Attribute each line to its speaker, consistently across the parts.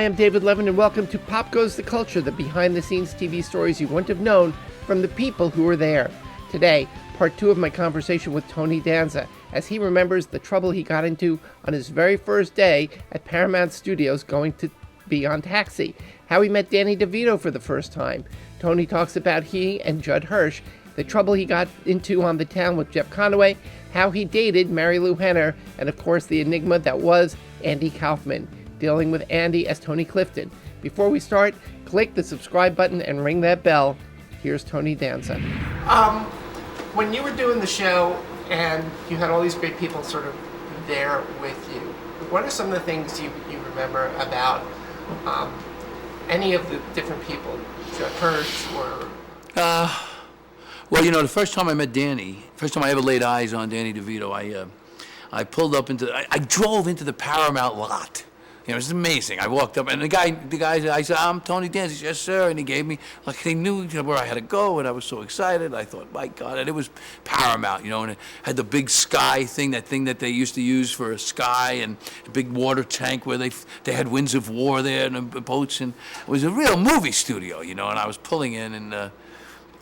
Speaker 1: I'm David Levin, and welcome to Pop Goes the Culture, the behind-the-scenes TV stories you wouldn't have known from the people who were there. Today, part 2 of my conversation with Tony Danza, as he remembers the trouble he got into on his very first day at Paramount Studios going to be on Taxi, how he met Danny Devito for the first time. Tony talks about he and Judd Hirsch, the trouble he got into on The Town with Jeff Conaway, how he dated Marilu Henner, and of course the enigma that was Andy Kaufman, dealing with Andy as Tony Clifton. Before we start, click the subscribe button and ring that bell. Here's Tony Danza. When you were doing the show and you had all these great people sort of there with you, what are some of the things you remember about any of the different people, Judd Hirsch or...
Speaker 2: Well, the first time I met Danny, first time I ever laid eyes on Danny DeVito, I pulled up I drove into the Paramount lot. It was amazing. I walked up, and the guy, I said, "I'm Tony Danza." He said, "Yes, sir." And he gave me, like, they knew where I had to go, and I was so excited. I thought, my God, and it was Paramount, and it had the big sky thing, that they used to use for a sky, and a big water tank where they had Winds of War there, and boats, and it was a real movie studio, and I was pulling in,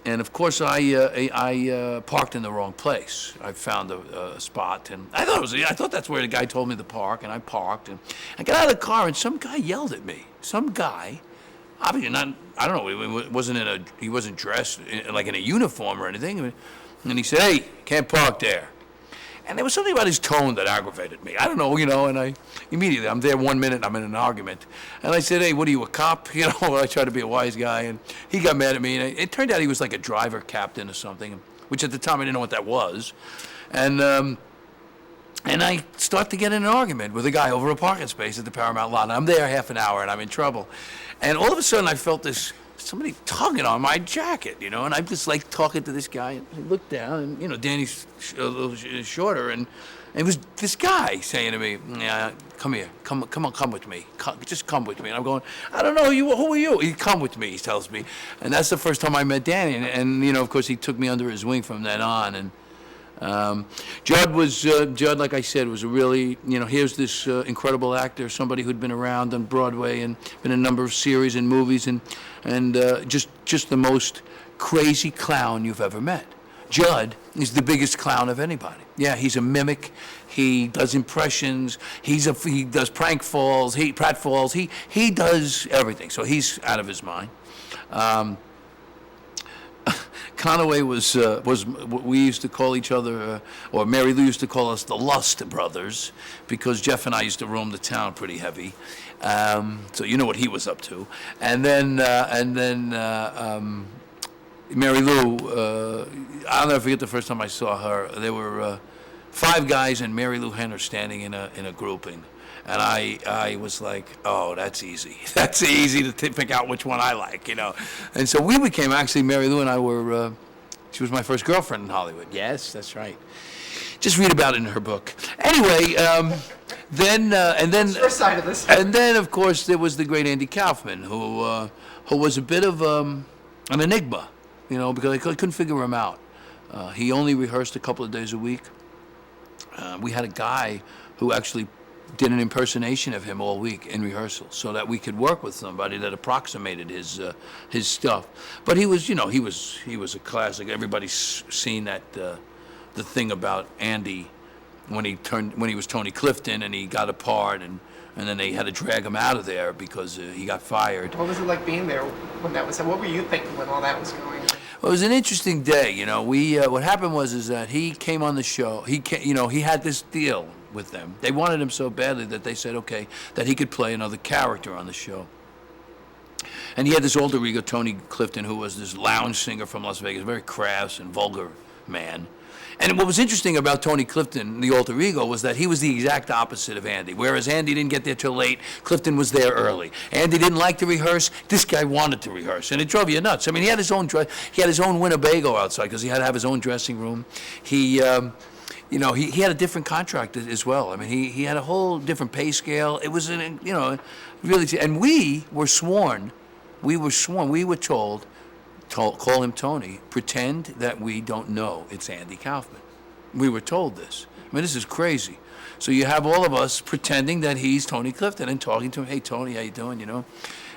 Speaker 2: and of course, I parked in the wrong place. I found a spot, and I thought that's where the guy told me to park, and I parked, and I got out of the car, and some guy yelled at me. Some guy, obviously not. I don't know. He wasn't dressed like in a uniform or anything, and he said, "Hey, can't park there." And there was something about his tone that aggravated me. I don't know, and I'm there 1 minute, I'm in an argument. And I said, "Hey, what are you, a cop?" I tried to be a wise guy, and he got mad at me. And it turned out he was like a driver captain or something, which at the time I didn't know what that was. And I start to get in an argument with a guy over a parking space at the Paramount lot. And I'm there half an hour, and I'm in trouble. And all of a sudden, I felt somebody tugging on my jacket, and I'm just like talking to this guy, and I looked down, and Danny's a little shorter, and it was this guy saying to me, "Yeah, come here, come with me, just come with me." And I'm going, "I don't know who are you?" He, "Come with me," he tells me, and that's the first time I met Danny, and of course he took me under his wing from then on, and Judd, like I said, was a really, here's this incredible actor, somebody who'd been around on Broadway and been in a number of series and movies, and just the most crazy clown you've ever met. Judd is the biggest clown of anybody. Yeah, he's a mimic. He does impressions. He does pratfalls. He does everything. So he's out of his mind. Conaway was we used to call each other, or Marilu used to call us the Lust Brothers, because Jeff and I used to roam the town pretty heavy. So you know what he was up to. And then Marilu, I'll never forget the first time I saw her. There were 5 guys and Marilu Henner standing in a grouping. And I was like, "Oh, that's easy. That's easy to pick out which one I like, And so we became, actually, Marilu and I were, she was my first girlfriend in Hollywood. Yes, that's right. Just read about it in her book. Anyway, then
Speaker 1: Your side of this.
Speaker 2: And then, of course, there was the great Andy Kaufman, who was a bit of an enigma, because I couldn't figure him out. He only rehearsed a couple of days a week. We had a guy who actually did an impersonation of him all week in rehearsal, so that we could work with somebody that approximated his stuff. But he was a classic. Everybody's seen that the thing about Andy when he was Tony Clifton and he got a part, and then they had to drag him out of there because he got fired.
Speaker 1: What was it like being there when that was? What were you thinking when all that was going on?
Speaker 2: Well, it was an interesting day. What happened was that he came on the show. He had this deal with them. They wanted him so badly that they said, okay, that he could play another character on the show. And he had this alter ego, Tony Clifton, who was this lounge singer from Las Vegas, very crass and vulgar man. And what was interesting about Tony Clifton, the alter ego, was that he was the exact opposite of Andy. Whereas Andy didn't get there till late, Clifton was there early. Andy didn't like to rehearse. This guy wanted to rehearse, and it drove you nuts. I mean, he had his own Winnebago outside because he had to have his own dressing room. He had a different contract as well. I mean, he had a whole different pay scale. It was really, and we were told, call him Tony, pretend that we don't know it's Andy Kaufman. we were told this. I mean, this is crazy. So you have all of us pretending that he's Tony Clifton and talking to him. Hey, Tony, how you doing? You know,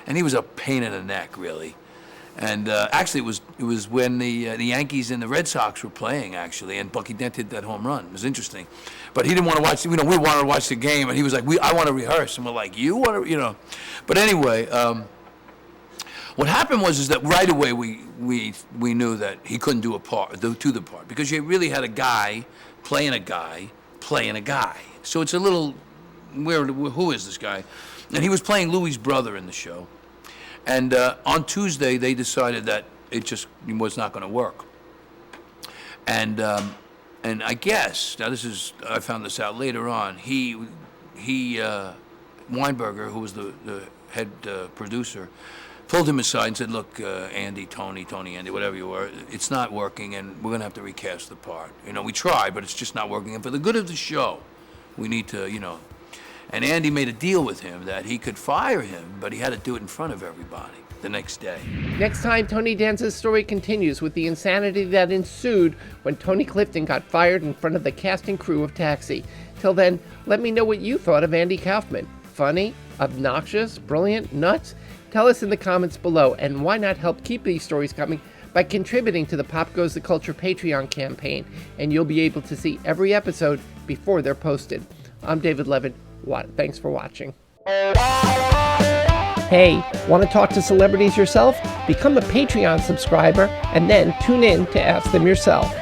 Speaker 2: and he was a pain in the neck, really. And actually, it was when the Yankees and the Red Sox were playing, actually, and Bucky Dent hit that home run. It was interesting, but he didn't want to watch. We wanted to watch the game, and he was like, I want to rehearse, and we're like, you want to, But anyway, what happened is that right away we knew that he couldn't do the part, because you really had a guy playing a guy playing a guy. So it's a little weird. Who is this guy? And he was playing Louis' brother in the show. And on Tuesday, they decided that it just was not going to work. And I guess, now I found this out later on, Weinberger, who was the head producer, pulled him aside and said, look, Andy, Tony, Andy, whatever you were, it's not working, and we're going to have to recast the part. We tried, but it's just not working. And for the good of the show, we need to, And Andy made a deal with him that he could fire him, but he had to do it in front of everybody the next day.
Speaker 1: Next time, Tony Danza's story continues with the insanity that ensued when Tony Clifton got fired in front of the cast and crew of Taxi. Till then, let me know what you thought of Andy Kaufman. Funny? Obnoxious? Brilliant? Nuts? Tell us in the comments below, and why not help keep these stories coming by contributing to the Pop Goes the Culture Patreon campaign, and you'll be able to see every episode before they're posted. I'm David Levin. Thanks for watching. Hey, want to talk to celebrities yourself? Become a Patreon subscriber and then tune in to Ask Them Yourself.